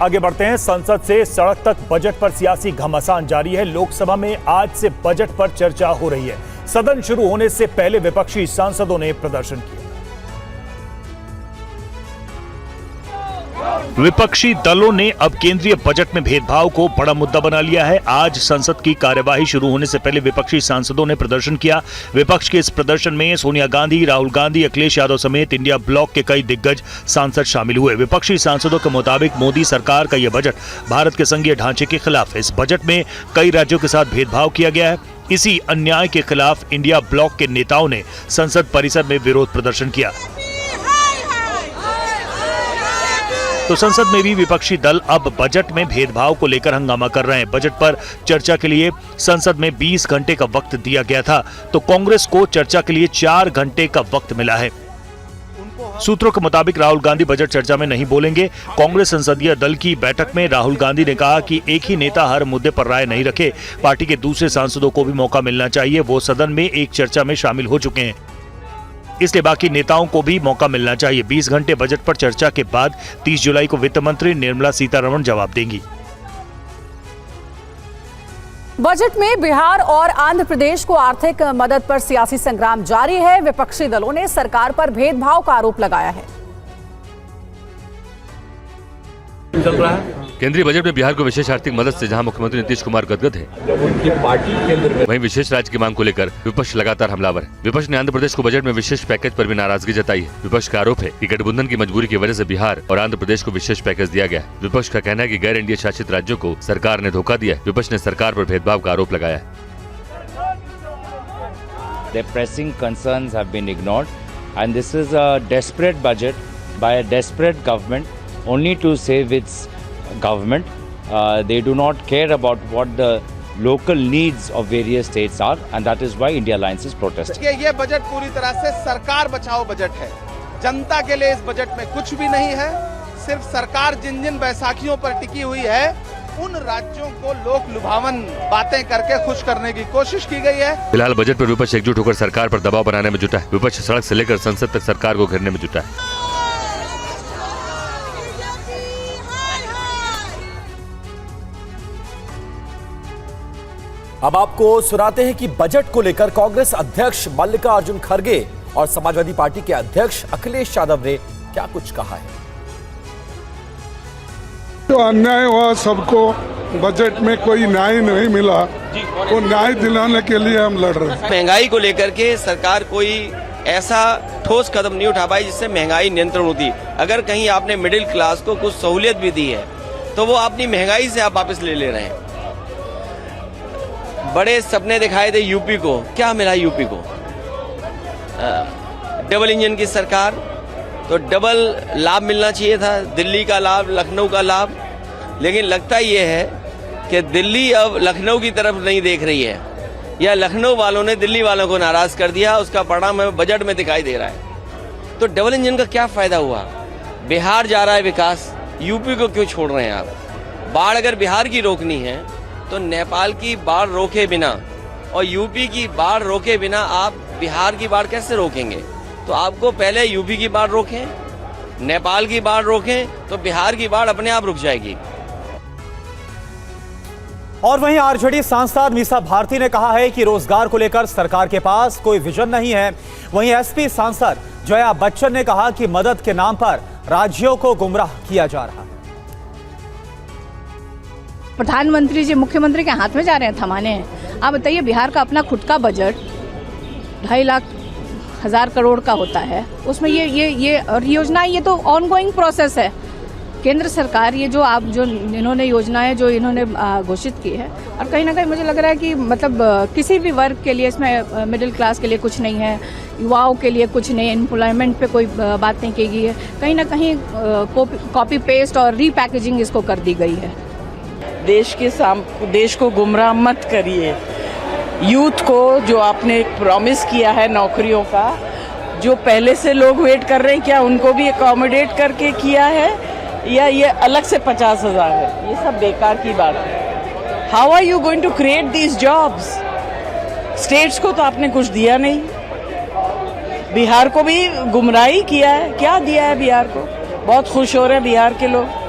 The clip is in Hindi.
आगे बढ़ते हैं। संसद से सड़क तक बजट पर सियासी घमासान जारी है। लोकसभा में आज से बजट पर चर्चा हो रही है। सदन शुरू होने से पहले विपक्षी सांसदों ने प्रदर्शन किया। विपक्षी दलों ने अब केंद्रीय बजट में भेदभाव को बड़ा मुद्दा बना लिया है। आज संसद की कार्यवाही शुरू होने से पहले विपक्षी सांसदों ने प्रदर्शन किया। विपक्ष के इस प्रदर्शन में सोनिया गांधी, राहुल गांधी, अखिलेश यादव समेत इंडिया ब्लॉक के कई दिग्गज सांसद शामिल हुए। विपक्षी सांसदों के मुताबिक मोदी सरकार का यह बजट भारत के संघीय ढांचे के खिलाफ है। इस बजट में कई राज्यों के साथ भेदभाव किया गया है। इसी अन्याय के खिलाफ इंडिया ब्लॉक के नेताओं ने संसद परिसर में विरोध प्रदर्शन किया। तो संसद में भी विपक्षी दल अब बजट में भेदभाव को लेकर हंगामा कर रहे हैं। बजट पर चर्चा के लिए संसद में 20 घंटे का वक्त दिया गया था, तो कांग्रेस को चर्चा के लिए 4 घंटे का वक्त मिला है। सूत्रों के मुताबिक राहुल गांधी बजट चर्चा में नहीं बोलेंगे। कांग्रेस संसदीय दल की बैठक में राहुल गांधी ने कहा कि एक ही नेता हर मुद्दे पर राय नहीं रखे, पार्टी के दूसरे सांसदों को भी मौका मिलना चाहिए। वो सदन में एक चर्चा में शामिल हो चुके हैं, इसलिए बाकी नेताओं को भी मौका मिलना चाहिए। 20 घंटे बजट पर चर्चा के बाद 30 जुलाई को वित्त मंत्री निर्मला सीतारमण जवाब देंगी। बजट में बिहार और आंध्र प्रदेश को आर्थिक मदद पर सियासी संग्राम जारी है। विपक्षी दलों ने सरकार पर भेदभाव का आरोप लगाया है। चल रहा है केंद्रीय बजट में बिहार को विशेष आर्थिक मदद से जहां मुख्यमंत्री नीतीश कुमार गदगद है, उनकी पार्टी केंद्र में वहीं विशेष राज्य की मांग को लेकर विपक्ष लगातार हमलावर है। विपक्ष ने आंध्र प्रदेश को बजट में विशेष पैकेज पर भी नाराजगी जताई है। विपक्ष का आरोप है कि गठबंधन की मजबूरी की वजह से बिहार और आंध्र प्रदेश को विशेष पैकेज दिया गया है। विपक्ष का कहना है कि गैर एनडीए शासित राज्यों को सरकार ने धोखा दिया है। विपक्ष ने सरकार पर भेदभाव का आरोप लगाया है। Their pressing concerns have been ignored, and this is a desperate budget by a desperate government only to save its government. They do not care about what the local needs of various states are, and that is why India Alliance is protesting. ये बजट पूरी तरह से सरकार बचाओ बजट है। जनता के लिए इस बजट में कुछ भी नहीं है। सिर्फ सरकार जिन जिन बैसाखियों पर टिकी हुई है, उन राज्यों को लोक लुभावन बातें करके खुश करने की कोशिश की गई है। फिलहाल बजट पर विपक्ष एकजुट होकर सरकार पर दबाव बनाने में जुटा है। विपक्ष सड़क से लेकर संसद तक सरकार को घेरने में जुटा है। अब आपको सुनाते हैं कि बजट को लेकर कांग्रेस अध्यक्ष मल्लिकार्जुन खड़गे और समाजवादी पार्टी के अध्यक्ष अखिलेश यादव ने क्या कुछ कहा है। जो अन्याय हुआ सबको, बजट में कोई न्याय नहीं मिला, वो न्याय दिलाने के लिए हम लड़ रहे हैं। महंगाई को लेकर के सरकार कोई ऐसा ठोस कदम नहीं उठा पाई जिससे महंगाई नियंत्रण होती। अगर कहीं आपने मिडिल क्लास को कुछ सहूलियत भी दी है, तो वो अपनी महंगाई से आप वापस ले रहे हैं। बड़े सपने दिखाए थे यूपी को, क्या मिला यूपी को? डबल इंजन की सरकार, तो डबल लाभ मिलना चाहिए था, दिल्ली का लाभ, लखनऊ का लाभ। लेकिन लगता ये है कि दिल्ली अब लखनऊ की तरफ नहीं देख रही है, या लखनऊ वालों ने दिल्ली वालों को नाराज कर दिया। उसका परिणाम हमें बजट में दिखाई दे रहा है। तो डबल इंजन का क्या फायदा हुआ? बिहार जा रहा है विकास, यूपी को क्यों छोड़ रहे हैं आप? बाढ़ अगर बिहार की रोकनी है तो नेपाल की बाढ़ रोके बिना और यूपी की बाढ़ रोके बिना आप बिहार की बाढ़ कैसे रोकेंगे? तो आपको पहले यूपी की बाढ़ रोकें, नेपाल की बाढ़ रोकें, तो बिहार की बाढ़ अपने आप रुक जाएगी। और वहीं आरजेडी सांसद मीसा भारती ने कहा है कि रोजगार को लेकर सरकार के पास कोई विजन नहीं है। वहीं एसपी सांसद जया बच्चन ने कहा कि मदद के नाम पर राज्यों को गुमराह किया जा रहा है। प्रधानमंत्री जी मुख्यमंत्री के हाथ में जा रहे हैं थमाने। आप बताइए, बिहार का अपना खुद का बजट 2,50,000 करोड़ का होता है, उसमें ये और योजना, ये तो ऑनगोइंग प्रोसेस है। केंद्र सरकार ये जो इन्होंने योजनाएं जो इन्होंने घोषित की है, और कहीं ना कहीं मुझे लग रहा है कि मतलब किसी भी वर्ग के लिए इसमें, मिडिल क्लास के लिए कुछ नहीं है, युवाओं के लिए कुछ नहीं, एम्प्लॉयमेंट पे कोई बात नहीं की गई है। कहीं ना कहीं कॉपी पेस्ट और रीपैकेजिंग इसको कर दी गई है। देश को गुमराह मत करिए। यूथ को जो आपने प्रॉमिस किया है नौकरियों का, जो पहले से लोग वेट कर रहे हैं, क्या उनको भी अकोमोडेट करके किया है, या ये अलग से 50,000 है? ये सब बेकार की बात है। How are you going to create these jobs? States को तो आपने कुछ दिया नहीं, बिहार को भी गुमराही किया है। क्या दिया है बिहार को? बहुत खुश हो रहे हैं बिहार के लोग।